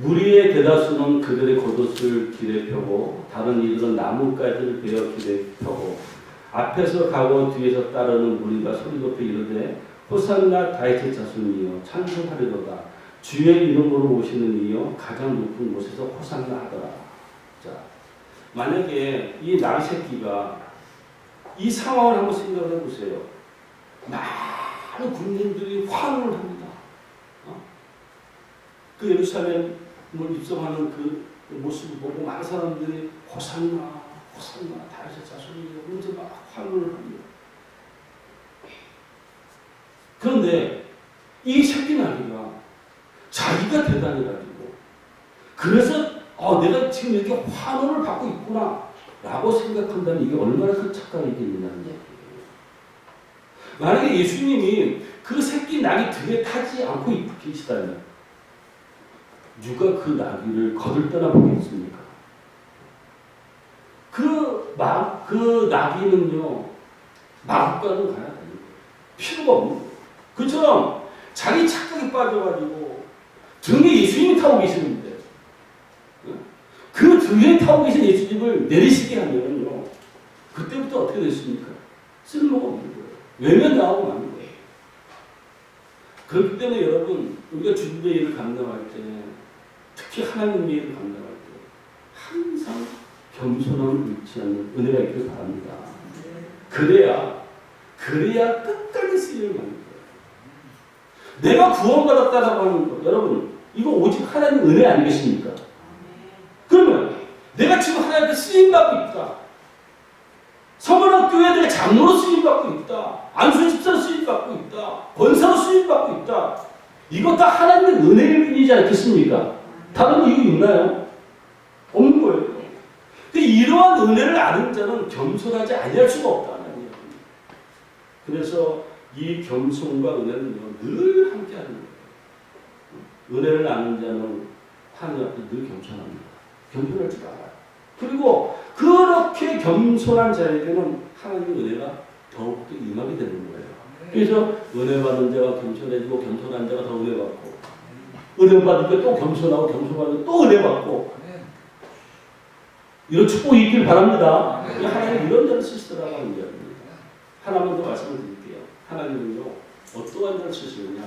무리의 대다수는 그들의 겉옷을 길에 펴고 다른 이들은 나뭇가지를 베어 길에 펴고 앞에서 가고 뒤에서 따르는 무리가 소리 높여 이르되 호산나 다윗의 자손이여 찬송하리로다. 주의 이름으로 오시는 이여 가장 높은 곳에서 호산나 하더라. 자, 만약에 이 나새끼가 이 상황을 한번 생각을 해보세요. 많은 군인들이 환호를 합니다. 그 예루살렘을 입성하는 그 모습을 보고 많은 사람들이 호산나, 호산나, 다윗의 자손이라고 이제 막 환호를 합니다. 그런데 이 새끼 나귀가 자기가 대단해가지고 그래서 내가 지금 이렇게 환호를 받고 있구나 라고 생각한다면 이게 얼마나 큰 착각이겠느냐는 얘기예요. 만약에 예수님이 그 새끼 나귀 등에 타지 않고 계시다면 누가 그 나귀를 거들떠나 보겠습니까? 그 나귀는요 마음과는 가야 됩니다. 필요가 없는 거예요. 그처럼 자기 착각에 빠져가지고 등에 예수님이 타고 계시는데 그 등에 타고 계신 예수님을 내리시게 하면요 그때부터 어떻게 됐습니까? 쓸모가 없는 거예요. 외면 나오고 마는 거예요. 그렇기 때문에 여러분, 우리가 주님의 일을 감당할 때, 특히 하나님의 일을 감당할 때 항상 겸손함을 잃지 않는 은혜가 있기를 바랍니다. 그래야 끝까지 쓰임을 받는 거예요. 내가 구원받았다라고 하는 것, 여러분, 이거 오직 하나님 은혜 아니겠습니까? 그러면 내가 지금 하나님께 쓰임받고 있다. 서문학교에 내가 장로로 쓰임받고 있다. 안수집사로 쓰임받고 있다. 권사로 쓰임받고 있다. 이거 다 하나님의 은혜일 뿐이지 않겠습니까? 다른 이유 있나요? 없는 거예요. 이러한 은혜를 아는 자는 겸손하지 아니할 수가 없다는 거예요. 그래서 이 겸손과 은혜는 늘 함께하는 거예요. 은혜를 아는 자는 하나님 앞에 늘 겸손합니다. 겸손할 줄 알아요. 그리고 그렇게 겸손한 자에게는 하나님의 은혜가 더욱더 임하게 되는 거예요. 그래서 은혜 받은 자가 겸손해지고 겸손한 자가 더 은혜 받고 은혜 받으니까 또 겸손하고 겸손하니까 또 은혜 받고 이런 축복이 있길 바랍니다. 하나님 이런 자를 쓰시더라고 하는 이야기입니다. 하나만 더 말씀을 드릴게요. 하나님은요, 어떠한 자를 쓰시느냐?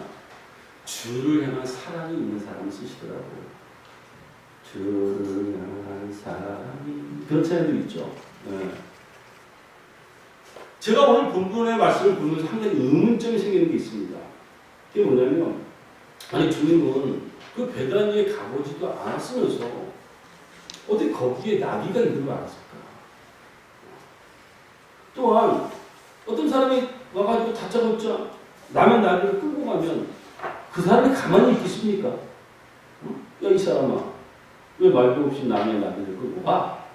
주를 향한 사랑이 있는 사람을 쓰시더라고요. 주를 향한 사랑이 그런 차이도 있죠. 네. 제가 오늘 본문의 말씀을 보면서 한 가지 의문점이 생기는 게 있습니다. 그게 뭐냐면, 아니 주님은 그 베다니에 가보지도 않았으면서 어디 거기에 나귀가 있는 걸 알았을까? 또한 어떤 사람이 와가지고 다짜고짜 남의 나귀를 끌고 가면 그 사람이 가만히 있겠습니까? 야, 이 사람아, 왜 말도 없이 남의 나귀를 끌고 가?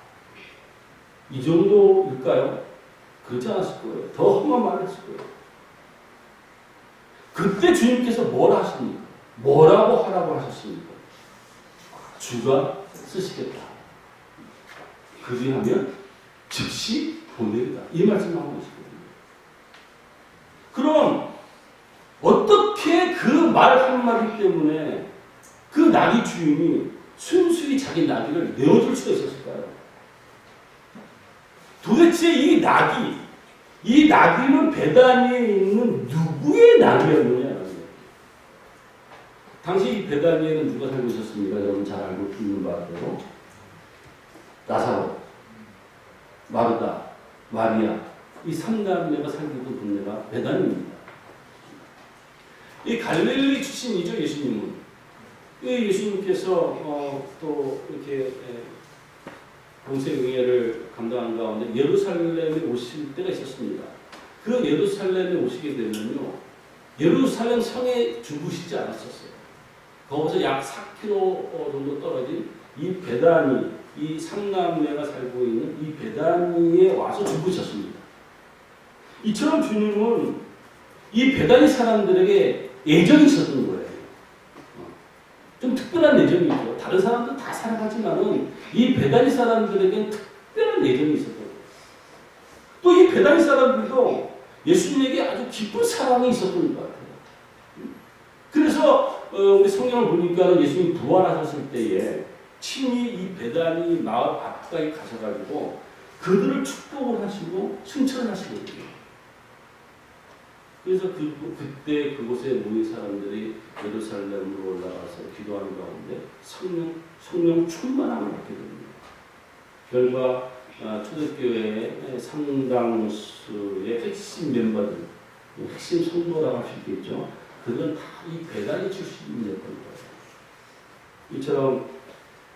이 정도일까요? 그렇지 않았을 거예요. 더 험한 말을 했을 거예요. 그때 주님께서 뭘 하십니까? 뭐라고 하라고 하셨습니까? 주가 쓰시겠다. 그리하면 즉시 보내리다. 이 말씀을 하고 계시거든요. 그럼 어떻게 그 말 한마디 때문에 그 나귀 주인이 순수히 자기 나귀를 내어줄 수가 있었을까요? 도대체 이 나귀는 베다니에 있는 누구의 나귀였느냐? 당시 이 베다니에는 누가 살고 있었습니까? 여러분 잘 알고 있는 바대로 나사로, 마르다, 마리아 이 3남매가 살고 있던 동네가 베다니입니다. 이 갈릴리 출신이죠, 예수님은. 예수님께서 또 이렇게 공생애를 감당한 가운데 예루살렘에 오실 때가 있었습니다. 그 예루살렘에 오시게 되면요, 예루살렘 성에 주무시지 않았었어요. 거기서 약 4km 정도 떨어진 이 베다니, 이 3남매가 살고 있는 이 베다니에 와서 주무셨습니다. 이처럼 주님은 이 베다니 사람들에게 애정이 있었던 거예요. 좀 특별한 애정이 있죠. 다른 사람들 다 사랑하지만은 이 베다니 사람들에게는 특별한 애정이 있었던 거예요. 또 이 베다니 사람들도 예수님에게 아주 깊은 사랑이 있었던 것 같아요. 그래서 우리 성경을 보니까 예수님 부활하셨을 때에 친히 이 베다니 마을 앞까지 가셔가지고 그들을 축복을 하시고 승천을 하시거든요. 그래서 그때 그곳에 모인 사람들이 예루살렘으로 올라가서 기도하는 가운데 성령 충만함을 받게 됩니다. 결과 초대교회의 상당수의 핵심 멤버들, 핵심 성도라고 할 수 있겠죠. 그들은 다 이 베다니 출신이었던 거예요. 이처럼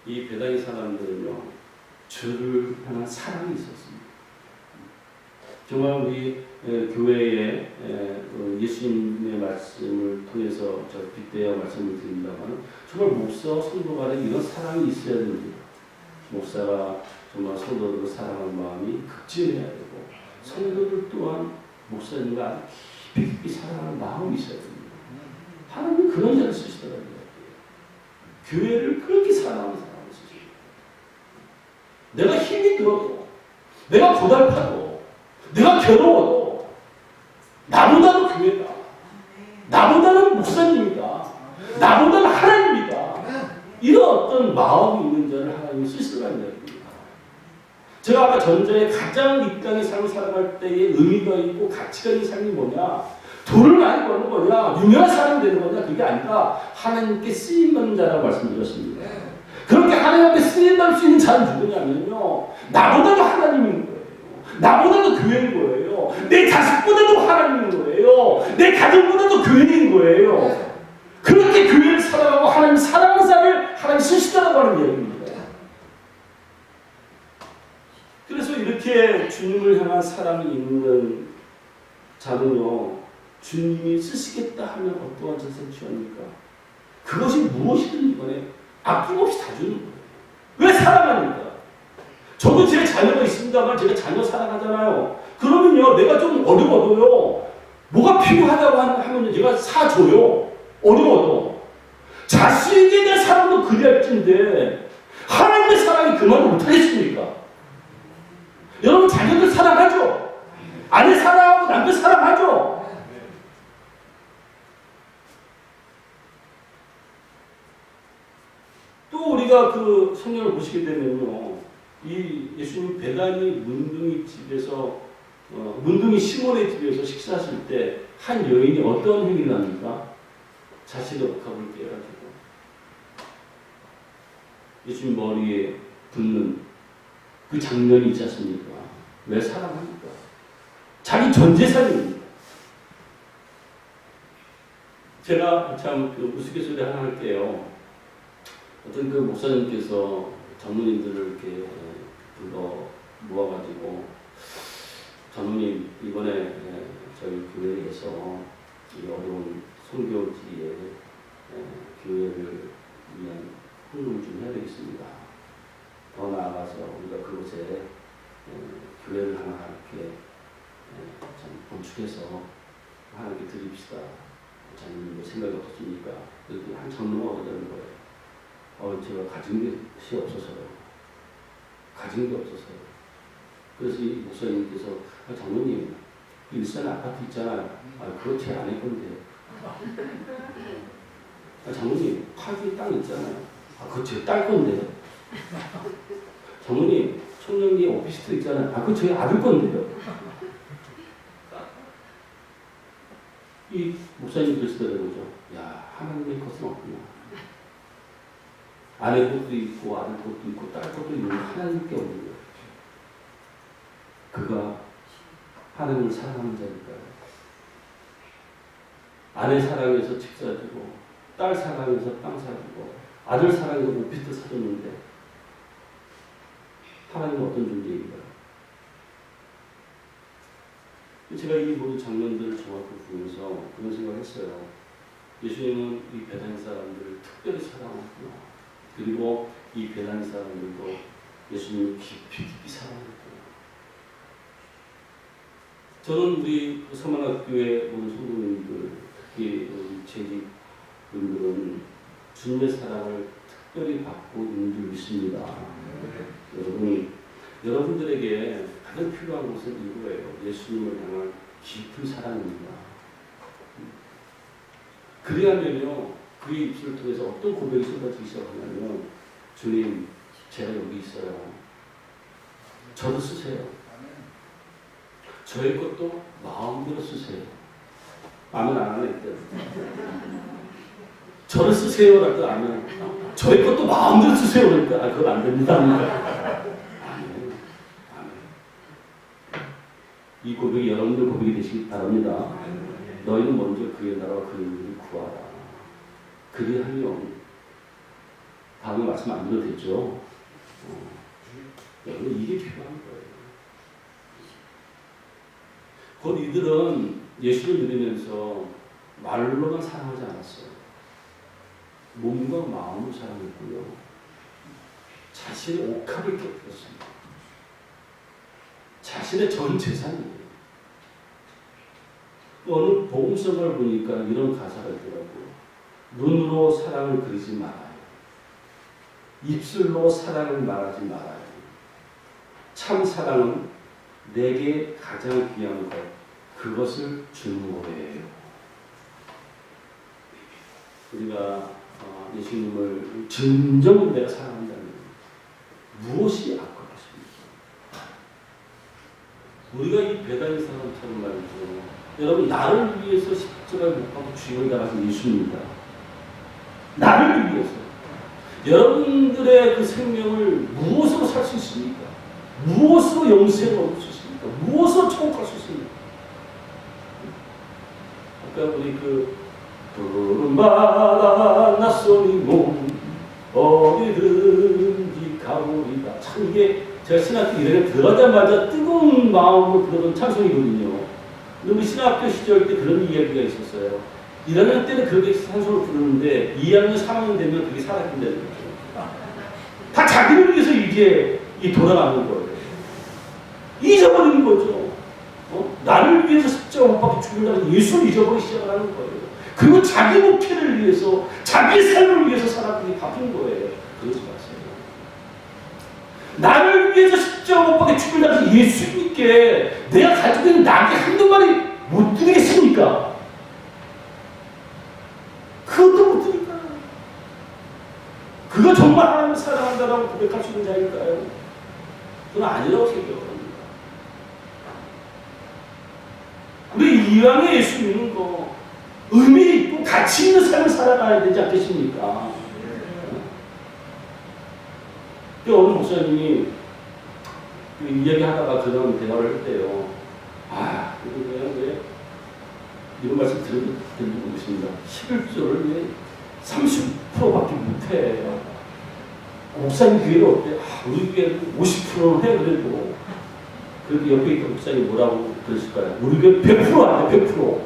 이 베다니 사람들은요, 주를 향한 사랑이 있었습니다. 정말 우리 교회에 예수님의 말씀을 통해서 저 빗대어 말씀을 드립니다만 정말 목사와 성도 간에 이런 사랑이 있어야 됩니다. 목사가 정말 성도들을 사랑하는 마음이 극진해야 되고 성도들 또한 목사님과 깊이 사랑하는 마음이 있어야 됩니다. 하나님은 그런 자를 쓰시더라고요. 교회를 그렇게 사랑하는 사람을 쓰십니다. 내가 힘이 들어도, 내가 고달파도, 내가 괴로워도 나보다는 교회다. 나보다는 목사님이다. 나보다는 하나님이다. 이런 어떤 마음이 있는 자를 하나님이 쓰시더라는 이야기입니다. 제가 아까 전자에 가장 이 땅의 삶을 살아갈 때의 의미가 있고 가치가 있는 삶이 뭐냐? 돈을 많이 버는 거냐, 유명한 사람이 되는 거냐, 그게 아니라 하나님께 쓰임받는 자라고 말씀드렸습니다. 그렇게 하나님께 쓰임받을 수 있는 자는 누구냐면요, 나보다도 하나님인 거예요. 나보다도 교회인 거예요. 내 자식보다도 하나님인 거예요. 내 가족보다도 교회인 거예요. 그렇게 교회를 사랑하고 하나님 사랑하는 자를 하나님 쓰시다라고 하는 얘기입니다. 그래서 이렇게 주님을 향한 사랑이 있는 자는요, 주님이 쓰시겠다 하면 어떠한 자세를 취합니까? 그것이 무엇이든 이번에 아낌없이 다 주는 거예요. 왜 사랑합니까? 저도 제 자녀가 있습니다만 제가 자녀 사랑하잖아요. 그러면요, 내가 좀 어려워도요, 뭐가 필요하다고 하면 제가 사줘요. 어려워도. 자식에 대한 사랑도 그리할진데 하나님의 사랑이 그만을 못하겠습니까? 여러분 자녀들 사랑하죠? 아내 사랑하고 남편 사랑하죠? 또 우리가 그 성경을 보시게 되면요, 이 예수님 베다니 문둥이 집에서 문둥이 시몬의 집에서 식사하실 때 한 여인이 어떤 행위를 합니까? 자신의 옷가방을 떼가지고 예수님 머리에 붓는 그 장면이 있지 않습니까? 왜 사랑합니까? 자기 전 재산입니다. 제가 참 그 우스갯소리 하나 할게요. 어떤 그 목사님께서 장로님들을 이렇게 불러 모아가지고, 장로님 이번에 저희 교회에서 이 어려운 선교지에 교회를 위한 헌금을 좀 해야 되겠습니다. 더 나아가서 우리가 그곳에 교회를 하나 이렇게 참 건축해서 하나님께 드립시다. 장로님 뭐 생각이 없으십니까? 그랬더니 한 장로가 그러는 거예요. 제가 가진 것이 없어서요. 가진 게 없어서요. 그래서 이 목사님께서, 장로님, 일산 아파트 있잖아요. 그거 제 아내 건데요. 장로님, 파기 땅 있잖아요. 그거 제 딸 건데요. 장로님, 청량리 오피스텔 있잖아요. 그거 저희 아들 건데요. 이 목사님 그러시더라고요. 야, 하나님의 것은 없구나. 아내 것도 있고 아들 것도 있고 딸 것도 있는데 하나님께 없는 거예요. 그가 하나님을 사랑하는 자니까요. 아내 사랑해서 집 사주고, 딸 사랑해서 땅 사주고, 아들 사랑해서 오피스텔 사줬는데 하나님은 어떤 존재인가요? 제가 이 모든 장면들을 종합해 보면서 그런 생각을 했어요. 예수님은 이 베다니 사람들을 특별히 사랑하구나. 그리고 이 베다니 사람들도 예수님을 깊이 사랑했구나. 저는 우리 서만학교의 모든 성도님들, 특히 재직분들은 주님의 사랑을 특별히 받고 있는 줄 믿습니다. 여러분들에게 가장 필요한 것은 이거예요. 예수님을 향한 깊은 사랑입니다. 그래야면요, 그의 입술을 통해서 어떤 고백이 쏟아지기 시작하냐면, 주님, 제가 여기 있어요. 저도 쓰세요. 저의 것도 마음대로 쓰세요. 아멘 안 하네. 저를 쓰세요. 라도 아멘. 저의 것도 마음대로 쓰세요. 그러니까 그건 안 됩니다. 아멘. 이 고백이 여러분들 고백이 되시기 바랍니다. 너희는 먼저 그의 나라와 그의 의를 구하라. 그리하면 다음에 말씀 안 드려도 됐죠? 여러분 이게 필요한 거예요. 곧 이들은 예수를 믿으면서 말로만 사랑하지 않았어요. 몸과 마음을 사랑했고요. 자신의 옥합을 깨뜨렸습니다. 자신의 전 재산이에요. 어느 복음성을 보니까 이런 가사가 있더라고요. 눈으로 사랑을 그리지 말아요. 입술로 사랑을 말하지 말아요. 참 사랑은 내게 가장 귀한 것, 그것을 주는 거예요. 우리가 예수님을 진정으로 내가 사랑한다면 무엇이 아깝겠습니까? 우리가 이 베다니 사람처럼 말이죠. 여러분, 나를 위해서 십자가에 못 박혀 죽임을 당하신 예수입니다. 나를 위해서. 여러분들의 그 생명을 무엇으로 살 수 있습니까? 무엇으로 영생을 얻을 수 있습니까? 무엇으로 천국 갈 수 있습니까? 아까 우리 푸른바다 낯선이 몸 어디든지 가보리다. 참 이게 제가 신학교 1학년 들어가자마자 뜨거운 마음으로 들어본 찬송이거든요. 근데 우리 신학교 시절 때 그런 이야기가 있었어요. 1학년 때는 그렇게 찬송을 부르는데 2학년, 3학년 되면 그게 사라진다는 거죠. 다 자기를 위해서 이제 돌아가는 거예요. 잊어버리는 거죠. 나를 위해서 십자가 못 박혀 죽는다는 예수를 잊어버리기 시작하는 거예요. 그리고 자기 목표를 위해서, 자기 삶을 위해서 사람들이 바뀐 거예요. 그러지 마세요. 나를 위해서 십자가 못 박혀 죽는다는 예수님께 내가 가지고 있는 낙이 한두 마리 못 드리겠습니까? 그것도 못 드릴까요? 그거 정말 하나님을 사랑한다라고 고백할 수 있는 자일까요? 그건 아니라고 생각합니다. 우리 이왕에 예수 믿는 거 의미 있고 가치 있는 삶을 살아가야 되지 않겠습니까? 어느 목사님이 이야기하다가 그런 대화를 했대요. 왜 이런 말씀 드리고 계십니다. 11조를 왜 30%밖에 못해? 목사님 교회는 어때? 우리 교회는 50%는 해 그래도. 그래도 옆에 있던 목사님이 뭐라고 그랬을까요? 우리 교회 100% 아니야 100%.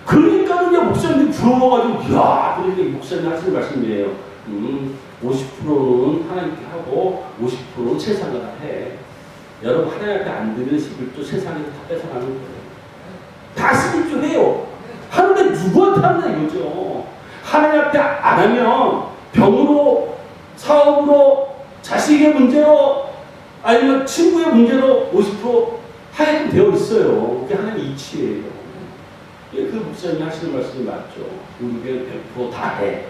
그러니까는 목사님들이 부러워가지고 그러니까 목사님 하시는 말씀이에요. 50%는 하나님께 하고 50%는 세상을 해. 여러분 하나님 앞에 안 드리는 11조 세상에서 다 뺏어가는 거예요. 다 11조 해요. 하는데 누구한테 하느냐 이거죠. 하나님 앞에 안 하면 병으로, 사업으로, 자식의 문제로, 아니면 친구의 문제로 50% 하게끔 되어 있어요. 그게 하나님의 이치예요. 그 목사님이 하시는 말씀이 맞죠. 우리 교회 100% 다 해.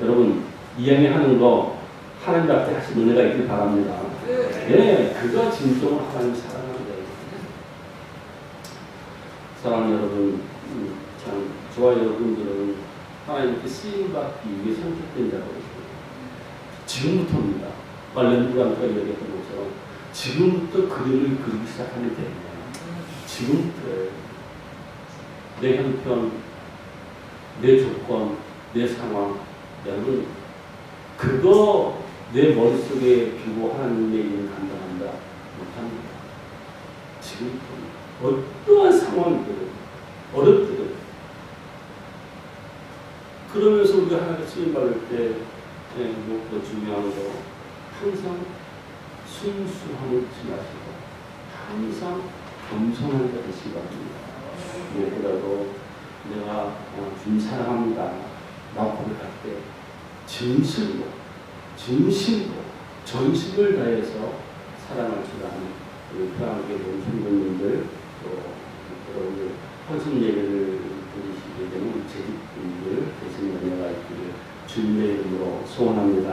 여러분, 이왕에 하는 거 하나님 앞에 하시는 은혜가 있길 바랍니다. 예, 그거 진정으로 하나님 사랑하는 거예요. 사랑하는 여러분, 참, 저와 여러분들은 하나님께 쓰임받기 위해 선택된 자거든요. 지금부터입니다. 말렌브랑크가 얘기했던 것처럼 지금부터 그림을 그리기 시작하면 됩니다. 지금부터예요. 내 형편, 내 조건, 내 상황, 여러분 그거 내 머릿속에 두고 하나님의 일을 감당한다 못합니다. 지금부터 어떠한 상황이든 어렵든 그러면서 우리가 하나님께 쓰임받을 때 무엇보다 중요한 거 항상 순수함을 잊지 마시고 항상 겸손한 자 되시기 바랍니다. 무엇보다도 내가 주님 사랑합니다 라고 고백할 때 진심으로 전심을 다해서 사랑할 줄 아는 우리 프랑스의 모든 성도님들 또 여러분들 헌신 예배를 드리시게 되는 우리 재직분들 대신 연애가 있기를 주님의 이름으로 소원합니다.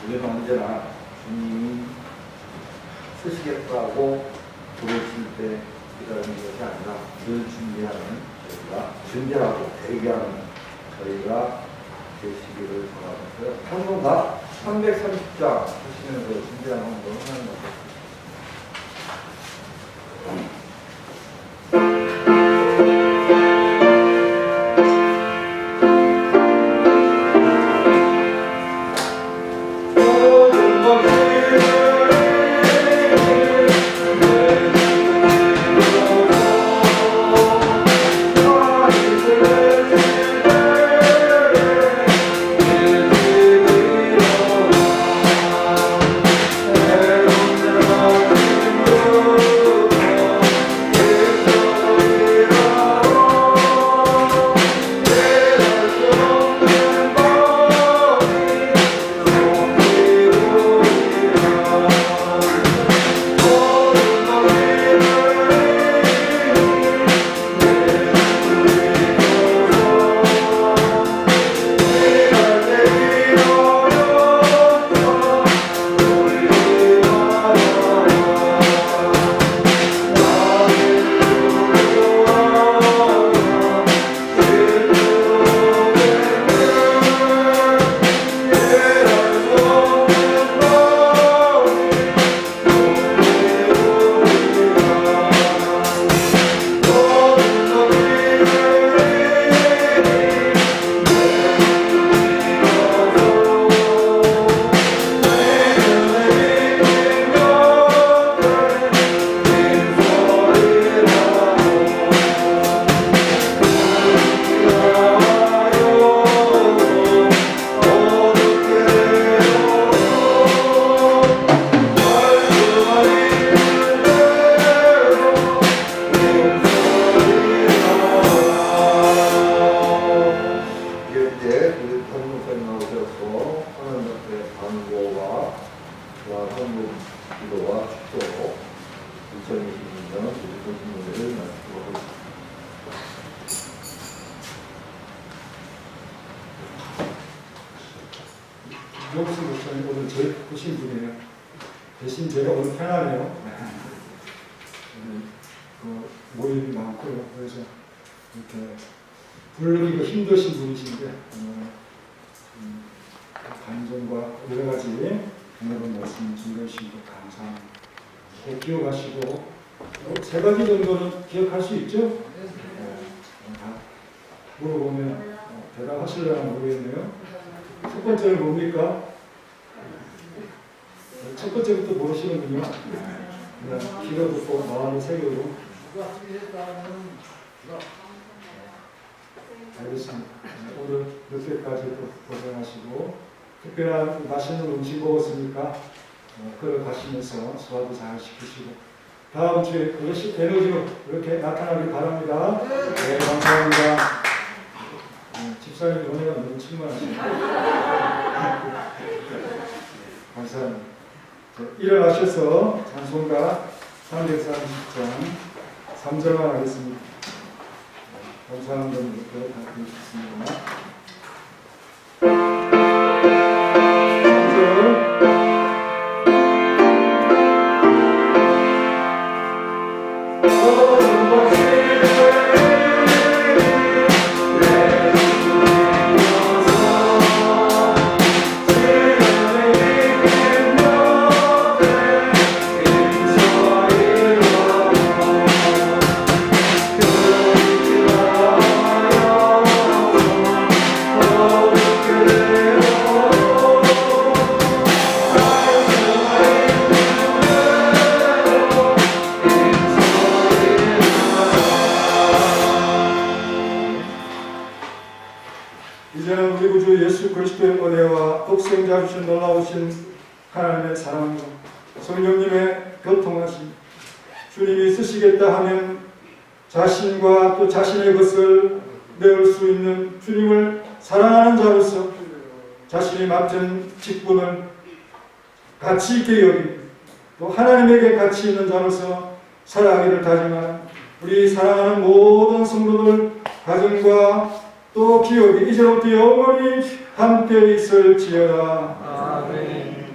우리는 언제나 주님이 쓰시겠다고 부르실 때 기다리는 것이 아니라 늘 준비하는 저희가 준비하고 대기하는 저희가 되시기를 바라면서요. 찬송가 330장 하시면서 준비하는 거 하나님 앞에 성령 기도와 축도 2026년 우리 신문을 마치도록 하겠습니다. 이종수 목사님 오늘 저희 보신 분이에요. 대신 제가 오늘 편하네요. 모임이 많고요. 그래서 이렇게 부르기가 힘드신 분이신데 간증과 여러 가지 오늘은 말씀 준비하신 것 감사합니다. 꼭 기억하시고 세 가지 정도는 기억할 수 있죠? 다 물어보면 대답하시려나 모르겠네요. 첫 번째는 뭡니까? 첫 번째부터 모르시는군요. 귀로 듣고 마음을 새기고. 알겠습니다. 오늘 늦게까지도 고생하시고 특별한 맛있는 음식 먹었으니까 걸어가시면서 소화도 잘 시키시고 다음 주에 그것이 에너지로 이렇게 나타나길 바랍니다. 네, 감사합니다. 집사님 은혜가 너무 충만하십니다. 감사합니다. 일어나셔서 찬송가 330장 3절만 하겠습니다. 감사한 분들께 받고 싶습니다. '주신 놀라우신 하나님의 사랑과 성령님의 교통하심, 주님이 쓰시겠다 하면 자신과 또 자신의 것을 내올 수 있는 주님을 사랑하는 자로서 자신이 맡은 직분을 가치 있게 여기고 또 하나님에게 가치 있는 자로서 살아가기를 다짐하는 우리 사랑하는 모든 성도들 가정과 또 기업이 이제부터 영원히 함께 있을지어다. 아멘.